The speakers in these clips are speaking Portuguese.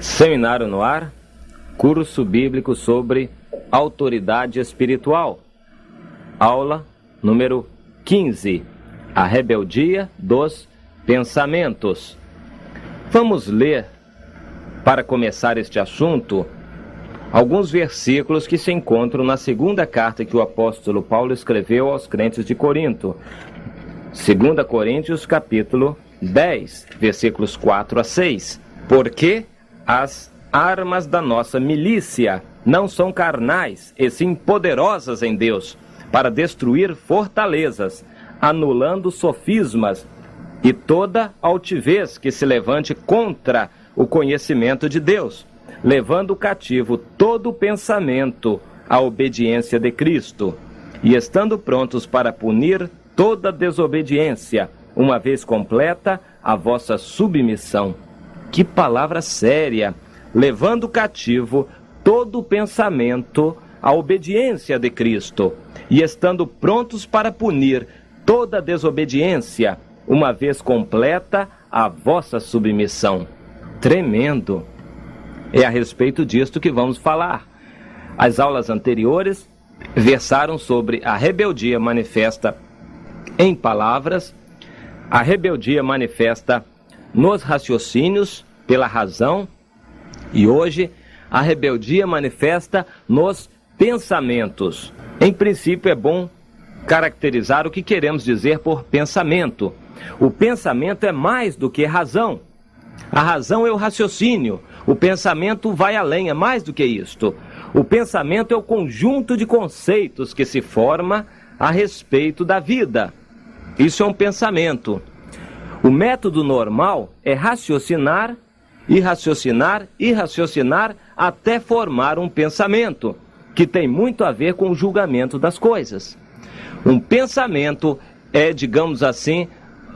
Seminário no ar, curso bíblico sobre autoridade espiritual. Aula número 15, a rebeldia dos pensamentos. Vamos ler, para começar este assunto, alguns versículos que se encontram na segunda carta que o apóstolo Paulo escreveu aos crentes de Corinto. 2 Coríntios, capítulo 10, versículos 4 a 6. Porque as armas da nossa milícia não são carnais, e sim poderosas em Deus, para destruir fortalezas, anulando sofismas e toda altivez que se levante contra o conhecimento de Deus, levando cativo todo pensamento à obediência de Cristo, e estando prontos para punir toda desobediência, uma vez completa a vossa submissão. Que palavra séria! Levando cativo todo pensamento à obediência de Cristo, e estando prontos para punir toda desobediência, uma vez completa a vossa submissão. Tremendo! É a respeito disto que vamos falar. As aulas anteriores versaram sobre a rebeldia manifesta em palavras, a rebeldia manifesta nos raciocínios, pela razão, e hoje a rebeldia manifesta nos pensamentos. Em princípio, é bom caracterizar o que queremos dizer por pensamento. O pensamento é mais do que razão. A razão é o raciocínio. O pensamento vai além, é mais do que isto. O pensamento é o conjunto de conceitos que se forma a respeito da vida. Isso é um pensamento. O método normal é raciocinar e raciocinar e raciocinar até formar um pensamento, que tem muito a ver com o julgamento das coisas. Um pensamento é, digamos assim,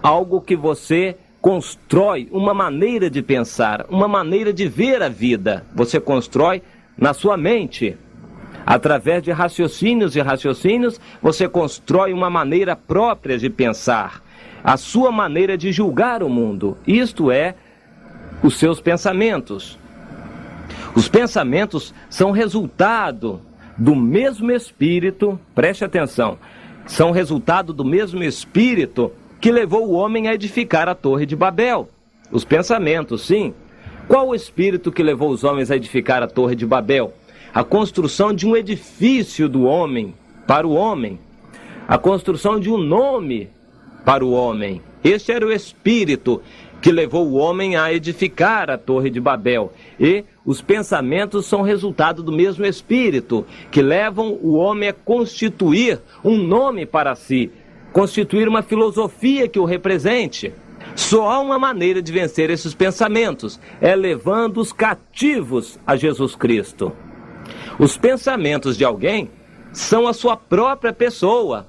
algo que você constrói, uma maneira de pensar, uma maneira de ver a vida. Você constrói na sua mente. Através de raciocínios e raciocínios, você constrói uma maneira própria de pensar, a sua maneira de julgar o mundo. Isto é, os seus pensamentos. Os pensamentos são resultado do mesmo Espírito, preste atenção, são resultado do mesmo Espírito que levou o homem a edificar a Torre de Babel. Os pensamentos, sim. Qual o Espírito que levou os homens a edificar a Torre de Babel? A construção de um edifício do homem, para o homem. A construção de um nome para o homem. Este era o Espírito que levou o homem a edificar a Torre de Babel. E os pensamentos são resultado do mesmo Espírito, que levam o homem a constituir um nome para si, constituir uma filosofia que o represente. Só há uma maneira de vencer esses pensamentos, é levando os cativos a Jesus Cristo. Os pensamentos de alguém são a sua própria pessoa.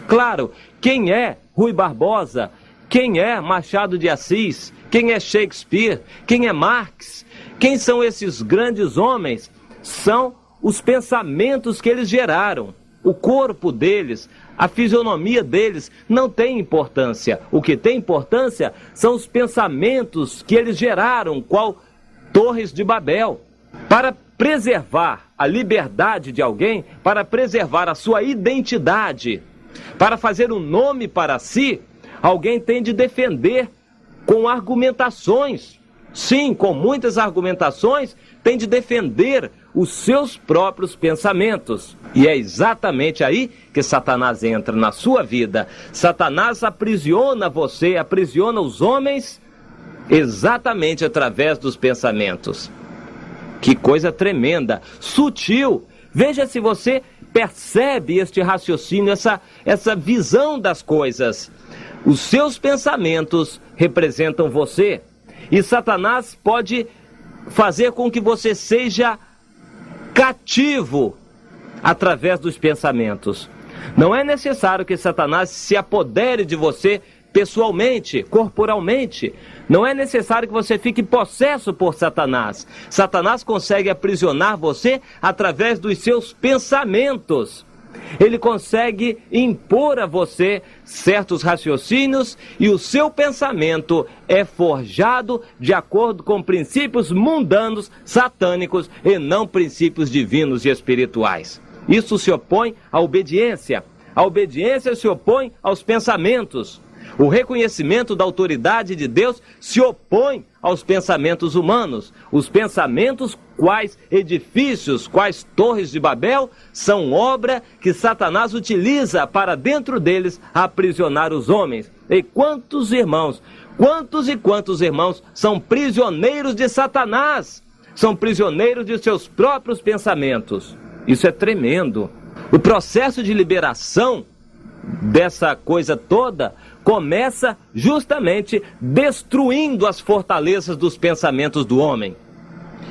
Claro, quem é Rui Barbosa, quem é Machado de Assis, quem é Shakespeare, quem é Marx, quem são esses grandes homens? São os pensamentos que eles geraram. O corpo deles, a fisionomia deles não tem importância. O que tem importância são os pensamentos que eles geraram, qual Torres de Babel. Para preservar a liberdade de alguém, para preservar a sua identidade, para fazer um nome para si, alguém tem de defender com argumentações. Sim, com muitas argumentações, tem de defender os seus próprios pensamentos. E é exatamente aí que Satanás entra na sua vida. Satanás aprisiona você, aprisiona os homens, exatamente através dos pensamentos. Que coisa tremenda, sutil. Veja se você percebe este raciocínio, essa visão das coisas. Os seus pensamentos representam você. E Satanás pode fazer com que você seja cativo através dos pensamentos. Não é necessário que Satanás se apodere de você pessoalmente, corporalmente. Não é necessário que você fique possesso por Satanás. Satanás consegue aprisionar você através dos seus pensamentos. Ele consegue impor a você certos raciocínios e o seu pensamento é forjado de acordo com princípios mundanos, satânicos e não princípios divinos e espirituais. Isso se opõe à obediência. A obediência se opõe aos pensamentos. O reconhecimento da autoridade de Deus se opõe aos pensamentos humanos. Os pensamentos, quais edifícios, quais torres de Babel, são obra que Satanás utiliza para dentro deles aprisionar os homens. E quantos irmãos são prisioneiros de Satanás? São prisioneiros de seus próprios pensamentos. Isso é tremendo. O processo de liberação dessa coisa toda começa justamente destruindo as fortalezas dos pensamentos do homem.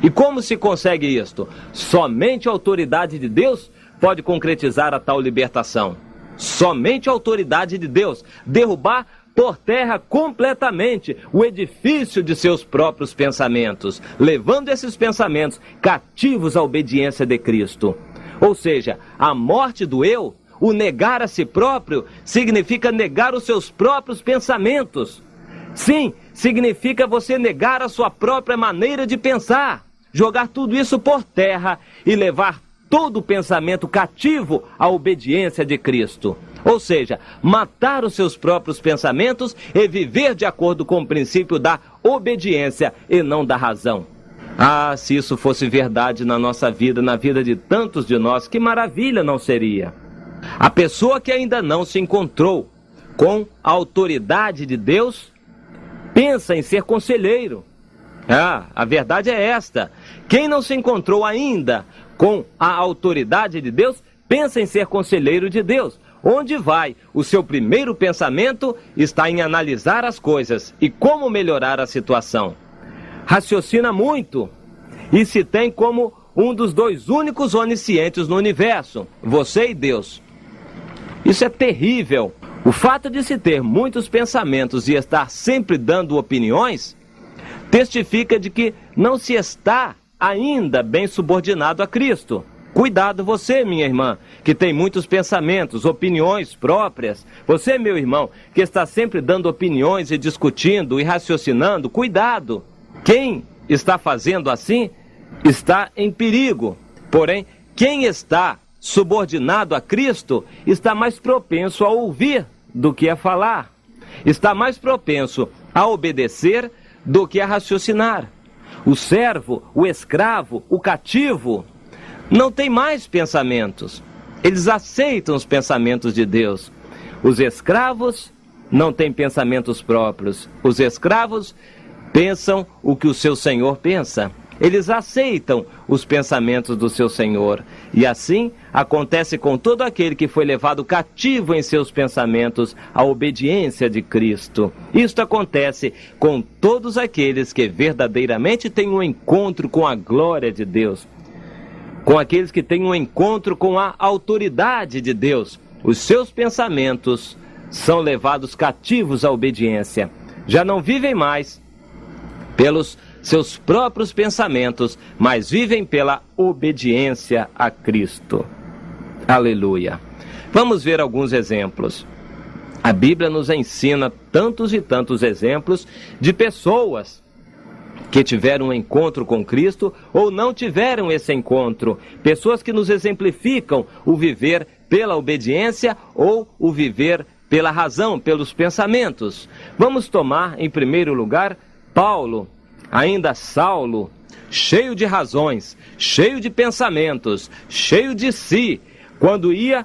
E como se consegue isto? Somente a autoridade de Deus pode concretizar a tal libertação. Somente a autoridade de Deus derrubar por terra completamente o edifício de seus próprios pensamentos, levando esses pensamentos cativos à obediência de Cristo. Ou seja, a morte do eu, o negar a si próprio, significa negar os seus próprios pensamentos. Sim, significa você negar a sua própria maneira de pensar, jogar tudo isso por terra e levar todo o pensamento cativo à obediência de Cristo. Ou seja, matar os seus próprios pensamentos e viver de acordo com o princípio da obediência e não da razão. Ah, se isso fosse verdade na nossa vida, na vida de tantos de nós, que maravilha não seria? A pessoa que ainda não se encontrou com a autoridade de Deus, pensa em ser conselheiro. A verdade é esta. Quem não se encontrou ainda com a autoridade de Deus, pensa em ser conselheiro de Deus. Onde vai? O seu primeiro pensamento está em analisar as coisas e como melhorar a situação. Raciocina muito e se tem como um dos dois únicos oniscientes no universo, você e Deus. Isso é terrível. O fato de se ter muitos pensamentos e estar sempre dando opiniões, testifica de que não se está ainda bem subordinado a Cristo. Cuidado você, minha irmã, que tem muitos pensamentos, opiniões próprias. Você, meu irmão, que está sempre dando opiniões e discutindo e raciocinando, cuidado. Quem está fazendo assim está em perigo. Porém, quem está subordinado a Cristo está mais propenso a ouvir do que a falar. Está mais propenso a obedecer do que a raciocinar. O servo, o escravo, o cativo não tem mais pensamentos. Eles aceitam os pensamentos de Deus. Os escravos não têm pensamentos próprios. Os escravos pensam o que o seu senhor pensa. Eles aceitam os pensamentos do seu senhor. E assim acontece com todo aquele que foi levado cativo em seus pensamentos à obediência de Cristo. Isto acontece com todos aqueles que verdadeiramente têm um encontro com a glória de Deus. Com aqueles que têm um encontro com a autoridade de Deus. Os seus pensamentos são levados cativos à obediência. Já não vivem mais pelos seus próprios pensamentos, mas vivem pela obediência a Cristo. Aleluia. Vamos ver alguns exemplos. A Bíblia nos ensina tantos e tantos exemplos de pessoas que tiveram um encontro com Cristo ou não tiveram esse encontro. Pessoas que nos exemplificam o viver pela obediência ou o viver pela razão, pelos pensamentos. Vamos tomar em primeiro lugar Paulo, ainda Saulo, cheio de razões, cheio de pensamentos, cheio de si, quando ia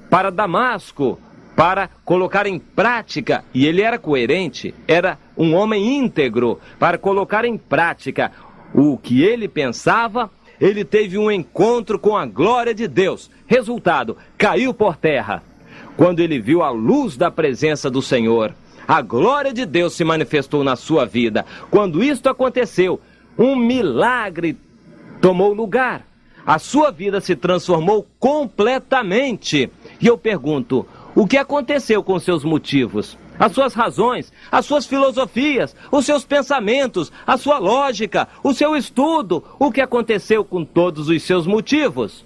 para Damasco para colocar em prática, e ele era coerente, era um homem íntegro, para colocar em prática o que ele pensava, ele teve um encontro com a glória de Deus. Resultado, caiu por terra. Quando ele viu a luz da presença do Senhor, a glória de Deus se manifestou na sua vida. Quando isto aconteceu, um milagre tomou lugar. A sua vida se transformou completamente. E eu pergunto, o que aconteceu com seus motivos? As suas razões, as suas filosofias, os seus pensamentos, a sua lógica, o seu estudo. O que aconteceu com todos os seus motivos?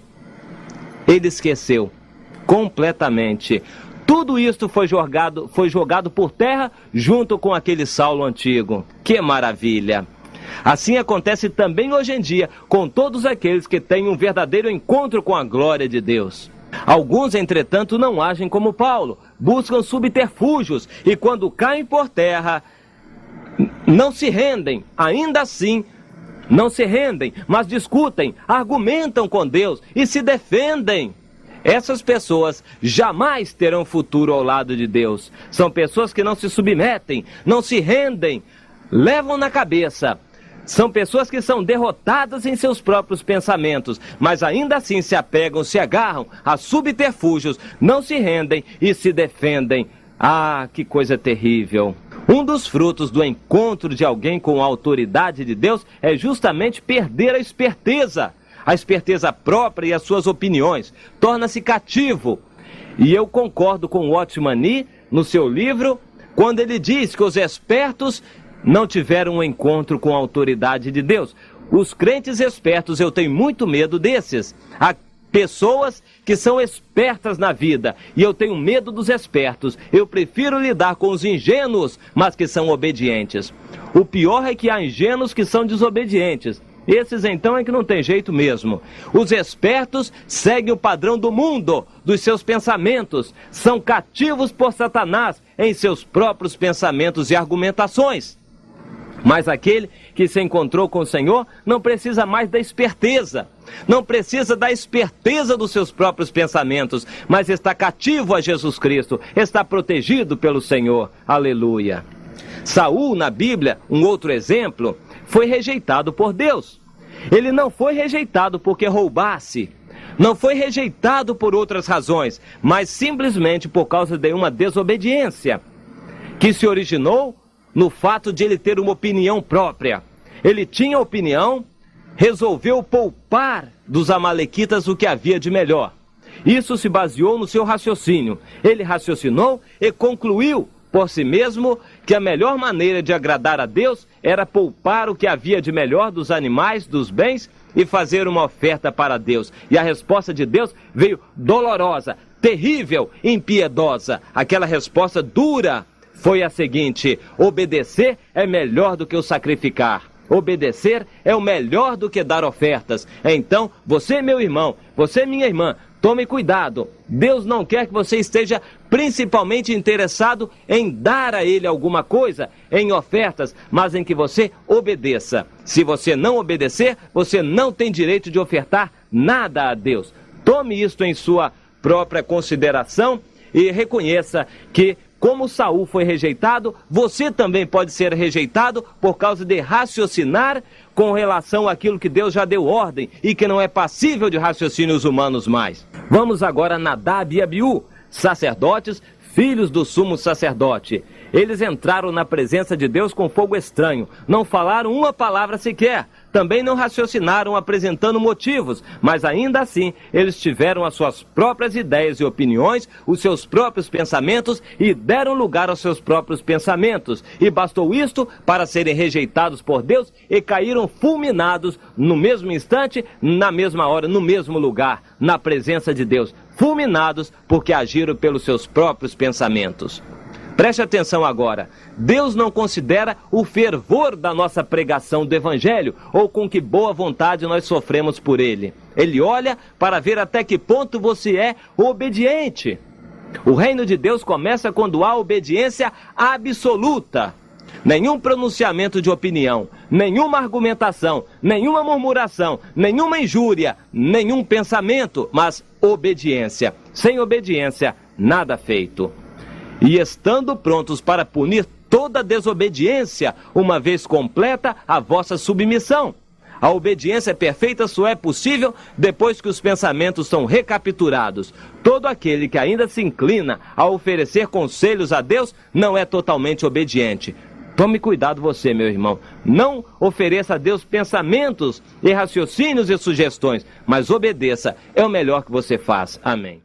Ele esqueceu completamente. Tudo isto foi jogado por terra junto com aquele Saulo antigo. Que maravilha! Assim acontece também hoje em dia com todos aqueles que têm um verdadeiro encontro com a glória de Deus. Alguns, entretanto, não agem como Paulo, buscam subterfúgios e quando caem por terra, não se rendem, ainda assim, não se rendem, mas discutem, argumentam com Deus e se defendem. Essas pessoas jamais terão futuro ao lado de Deus. São pessoas que não se submetem, não se rendem, levam na cabeça. São pessoas que são derrotadas em seus próprios pensamentos, mas ainda assim se apegam, se agarram a subterfúgios, não se rendem e se defendem. Ah, que coisa terrível! Um dos frutos do encontro de alguém com a autoridade de Deus é justamente perder a esperteza própria e as suas opiniões, torna-se cativo. E eu concordo com Watchman Nee no seu livro, quando ele diz que os espertos não tiveram um encontro com a autoridade de Deus. Os crentes espertos, eu tenho muito medo desses. Há pessoas que são espertas na vida, e eu tenho medo dos espertos. Eu prefiro lidar com os ingênuos, mas que são obedientes. O pior é que há ingênuos que são desobedientes. Esses então é que não tem jeito mesmo. Os espertos seguem o padrão do mundo, dos seus pensamentos, são cativos por Satanás em seus próprios pensamentos e argumentações. Mas aquele que se encontrou com o Senhor não precisa mais da esperteza, não precisa da esperteza dos seus próprios pensamentos, mas está cativo a Jesus Cristo, está protegido pelo Senhor. Aleluia! Saul, na Bíblia, um outro exemplo, foi rejeitado por Deus. Ele não foi rejeitado porque roubasse, não foi rejeitado por outras razões, mas simplesmente por causa de uma desobediência, que se originou no fato de ele ter uma opinião própria. Ele tinha opinião, resolveu poupar dos amalequitas o que havia de melhor. Isso se baseou no seu raciocínio. Ele raciocinou e concluiu por si mesmo que a melhor maneira de agradar a Deus era poupar o que havia de melhor dos animais, dos bens e fazer uma oferta para Deus. E a resposta de Deus veio dolorosa, terrível, impiedosa. Aquela resposta dura foi a seguinte: obedecer é melhor do que o sacrificar. Obedecer é o melhor do que dar ofertas. Então, você, meu irmão, você, minha irmã, tome cuidado. Deus não quer que você esteja principalmente interessado em dar a Ele alguma coisa, em ofertas, mas em que você obedeça. Se você não obedecer, você não tem direito de ofertar nada a Deus. Tome isto em sua própria consideração e reconheça que, como Saul foi rejeitado, você também pode ser rejeitado por causa de raciocinar com relação àquilo que Deus já deu ordem e que não é passível de raciocínios humanos mais. Vamos agora a Nadab e Abiú, sacerdotes, filhos do sumo sacerdote. Eles entraram na presença de Deus com fogo estranho, não falaram uma palavra sequer, também não raciocinaram apresentando motivos, mas ainda assim eles tiveram as suas próprias ideias e opiniões, os seus próprios pensamentos e deram lugar aos seus próprios pensamentos. E bastou isto para serem rejeitados por Deus e caíram fulminados no mesmo instante, na mesma hora, no mesmo lugar, na presença de Deus. Fulminados porque agiram pelos seus próprios pensamentos. Preste atenção agora. Deus não considera o fervor da nossa pregação do Evangelho ou com que boa vontade nós sofremos por ele. Ele olha para ver até que ponto você é obediente. O reino de Deus começa quando há obediência absoluta. Nenhum pronunciamento de opinião, nenhuma argumentação, nenhuma murmuração, nenhuma injúria, nenhum pensamento, mas obediência. Sem obediência, nada feito. E estando prontos para punir toda desobediência, uma vez completa a vossa submissão. A obediência perfeita só é possível depois que os pensamentos são recapturados. Todo aquele que ainda se inclina a oferecer conselhos a Deus não é totalmente obediente. Tome cuidado você, meu irmão. Não ofereça a Deus pensamentos e raciocínios e sugestões, mas obedeça. É o melhor que você faz. Amém.